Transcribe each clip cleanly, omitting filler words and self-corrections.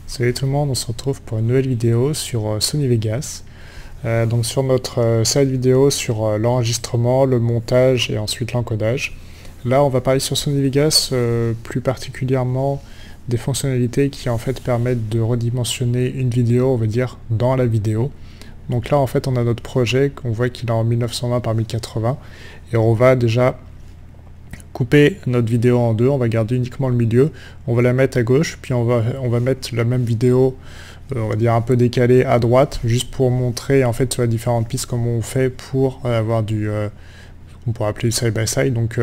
Salut tout le monde, on se retrouve pour une nouvelle vidéo sur Sony Vegas. Donc sur notre série de vidéos sur l'enregistrement, le montage et ensuite l'encodage. Là on va parler sur Sony Vegas plus particulièrement des fonctionnalités qui en fait permettent de redimensionner une vidéo, on va dire, dans la vidéo. Donc là en fait on a notre projet, on voit qu'il est en 1920 par 1080 et on va déjà couper notre vidéo en deux, on va garder uniquement le milieu, on va la mettre à gauche, puis on va mettre la même vidéo, on va dire un peu décalée à droite, juste pour montrer en fait sur les différentes pistes comment on fait pour avoir du, on pourrait appeler side by side, donc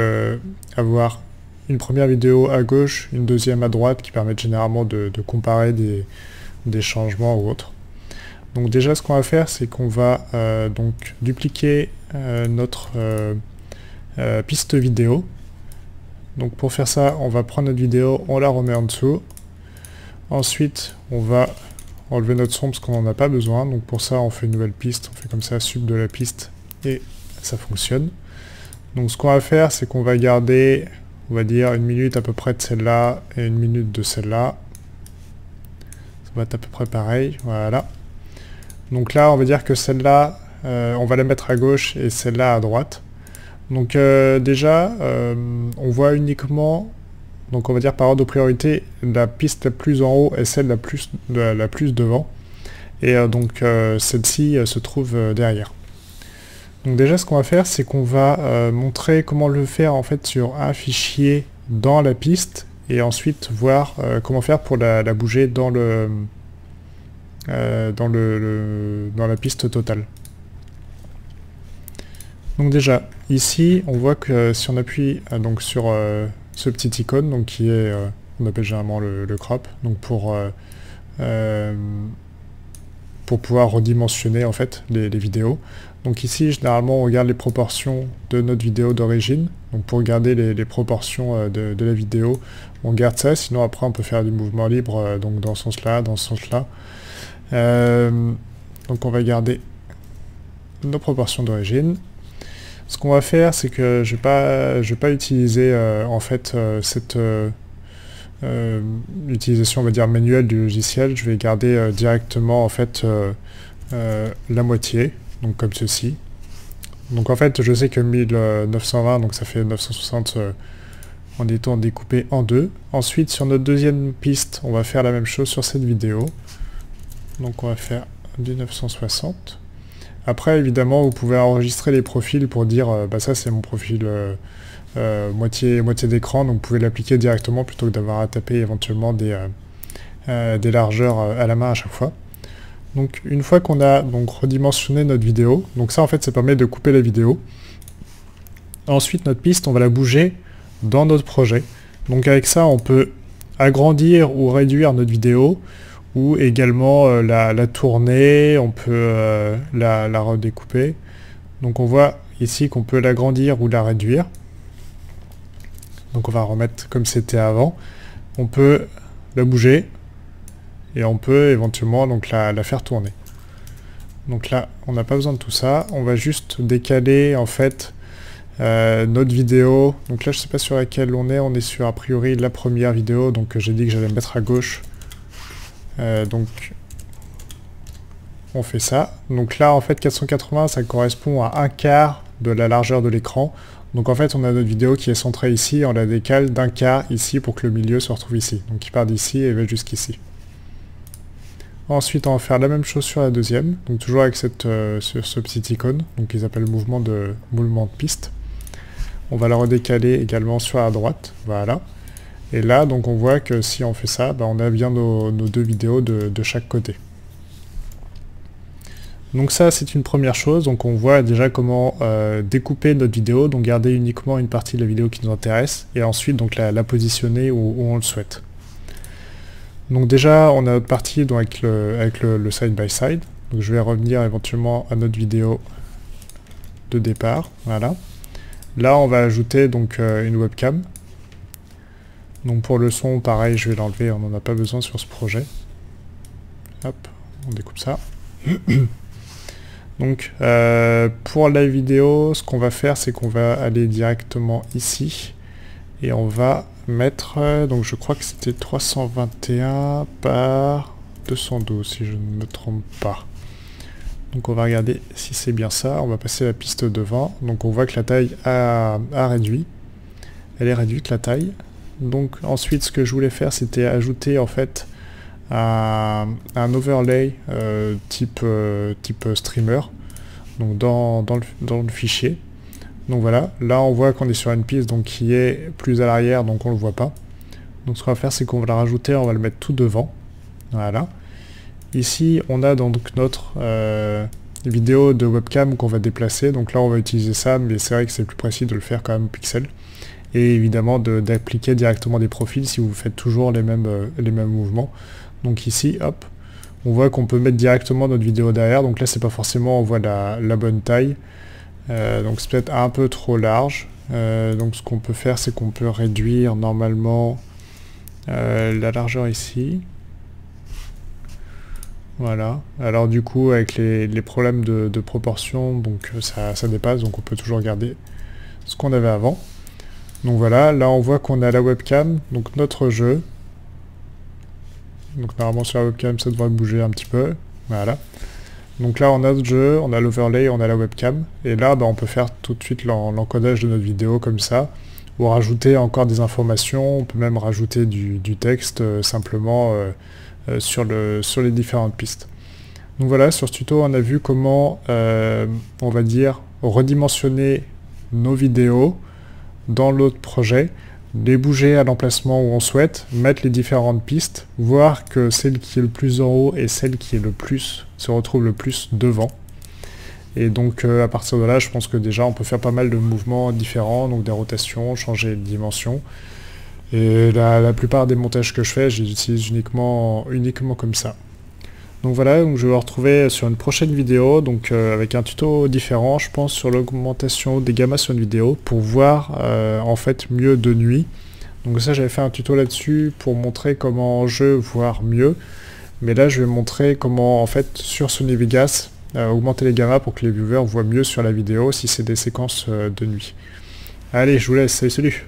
avoir une première vidéo à gauche, une deuxième à droite, qui permettent généralement de comparer des changements ou autres. Donc déjà ce qu'on va faire, c'est qu'on va donc dupliquer notre piste vidéo. Donc pour faire ça, on va prendre notre vidéo, on la remet en dessous. Ensuite, on va enlever notre son parce qu'on n'en a pas besoin. Donc pour ça, on fait une nouvelle piste, on fait comme ça, sub de la piste, et ça fonctionne. Donc ce qu'on va faire, c'est qu'on va garder, on va dire, 1 minute à peu près de celle-là et 1 minute de celle-là. Ça va être à peu près pareil, voilà. Donc là, on va dire que celle-là, on va la mettre à gauche et celle-là à droite. Donc déjà, on voit uniquement, donc on va dire par ordre de priorité, la piste la plus en haut est celle la plus devant. Et donc celle-ci se trouve derrière. Donc déjà ce qu'on va faire, c'est qu'on va montrer comment le faire en fait sur un fichier dans la piste, et ensuite voir comment faire pour la bouger dans la piste totale. Donc déjà, ici, on voit que si on appuie donc sur ce petit icône, donc qui est, on appelle généralement le crop, donc pour pouvoir redimensionner en fait les vidéos. Donc ici, généralement, on regarde les proportions de notre vidéo d'origine. Donc pour garder les proportions de la vidéo, on garde ça. Sinon après, on peut faire du mouvement libre, donc dans ce sens-là, dans ce sens-là. Donc on va garder nos proportions d'origine. Ce qu'on va faire, c'est que je vais pas utiliser en fait cette utilisation, on va dire, manuelle du logiciel. Je vais garder directement en fait la moitié, donc comme ceci. Donc en fait, je sais que 1920, donc ça fait 960 en étant découpé en deux. Ensuite, sur notre deuxième piste, on va faire la même chose sur cette vidéo. Donc on va faire du 960. Après, évidemment, vous pouvez enregistrer les profils pour dire bah ça c'est mon profil moitié d'écran, donc vous pouvez l'appliquer directement plutôt que d'avoir à taper éventuellement des largeurs à la main à chaque fois. Donc une fois qu'on a donc redimensionné notre vidéo, donc ça en fait ça permet de couper la vidéo. Ensuite notre piste, on va la bouger dans notre projet. Donc avec ça on peut agrandir ou réduire notre vidéo, ou également la tourner, on peut la redécouper. Donc on voit ici qu'on peut l'agrandir ou la réduire. Donc on va remettre comme c'était avant. On peut la bouger, et on peut éventuellement donc la faire tourner. Donc là, on n'a pas besoin de tout ça. On va juste décaler en fait notre vidéo. Donc là, je ne sais pas sur laquelle on est sur a priori la première vidéo, donc j'ai dit que j'allais me mettre à gauche. Donc on fait ça. Donc là en fait 480 ça correspond à 1/4 de la largeur de l'écran. Donc en fait on a notre vidéo qui est centrée ici, on la décale d'1/4 ici pour que le milieu se retrouve ici. Donc il part d'ici et va jusqu'ici. Ensuite on va faire la même chose sur la deuxième, donc toujours avec sur ce petit icône, donc qu'ils appellent mouvement de piste. On va la redécaler également sur la droite, voilà. Et là, donc on voit que si on fait ça, bah, on a bien nos deux vidéos de chaque côté. Donc ça, c'est une première chose. Donc on voit déjà comment découper notre vidéo, donc garder uniquement une partie de la vidéo qui nous intéresse, et ensuite donc la positionner où on le souhaite. Donc déjà, on a notre partie donc, avec le side by side. Donc je vais revenir éventuellement à notre vidéo de départ. Voilà. Là, on va ajouter donc une webcam. Donc pour le son, pareil, je vais l'enlever, on n'en a pas besoin sur ce projet. Hop, on découpe ça. Donc pour la vidéo, ce qu'on va faire, c'est qu'on va aller directement ici. Et on va mettre, donc je crois que c'était 321 par 212 si je ne me trompe pas. Donc on va regarder si c'est bien ça, on va passer la piste devant. Donc on voit que la taille a réduit, elle est réduite la taille. Donc ensuite ce que je voulais faire c'était ajouter en fait un overlay type streamer, donc dans le fichier. Donc voilà, là on voit qu'on est sur une piste donc qui est plus à l'arrière, donc on le voit pas. Donc ce qu'on va faire c'est qu'on va la rajouter, on va le mettre tout devant. Voilà. Ici on a donc notre vidéo de webcam qu'on va déplacer, donc là on va utiliser ça, mais c'est vrai que c'est plus précis de le faire quand même au pixel. Et évidemment d'appliquer directement des profils si vous faites toujours les mêmes mouvements. Donc ici, hop, on voit qu'on peut mettre directement notre vidéo derrière, donc là c'est pas forcément on voit la bonne taille. Donc c'est peut-être un peu trop large. Donc ce qu'on peut faire c'est qu'on peut réduire normalement la largeur ici. Voilà. Alors du coup avec les problèmes de proportion, donc ça dépasse, donc on peut toujours garder ce qu'on avait avant. Donc voilà, là on voit qu'on a la webcam, donc notre jeu. Donc normalement sur la webcam ça devrait bouger un petit peu. Voilà. Donc là on a notre jeu, on a l'overlay, on a la webcam. Et là on peut faire tout de suite l'encodage de notre vidéo comme ça. Ou rajouter encore des informations, on peut même rajouter du texte simplement sur les différentes pistes. Donc voilà, sur ce tuto on a vu comment on va dire redimensionner nos vidéos dans l'autre projet, les bouger à l'emplacement où on souhaite, mettre les différentes pistes, voir que celle qui est le plus en haut et celle qui est le plus se retrouve le plus devant. Et donc à partir de là, je pense que déjà on peut faire pas mal de mouvements différents, donc des rotations, changer de dimension. Et la plupart des montages que je fais, je les utilise uniquement comme ça. Donc voilà, donc je vais vous retrouver sur une prochaine vidéo, donc avec un tuto différent, je pense, sur l'augmentation des gammas sur une vidéo, pour voir en fait mieux de nuit. Donc ça, j'avais fait un tuto là-dessus pour montrer comment en jeu voir mieux. Mais là, je vais montrer comment en fait sur Sony Vegas augmenter les gammas pour que les viewers voient mieux sur la vidéo si c'est des séquences de nuit. Allez, je vous laisse, salut.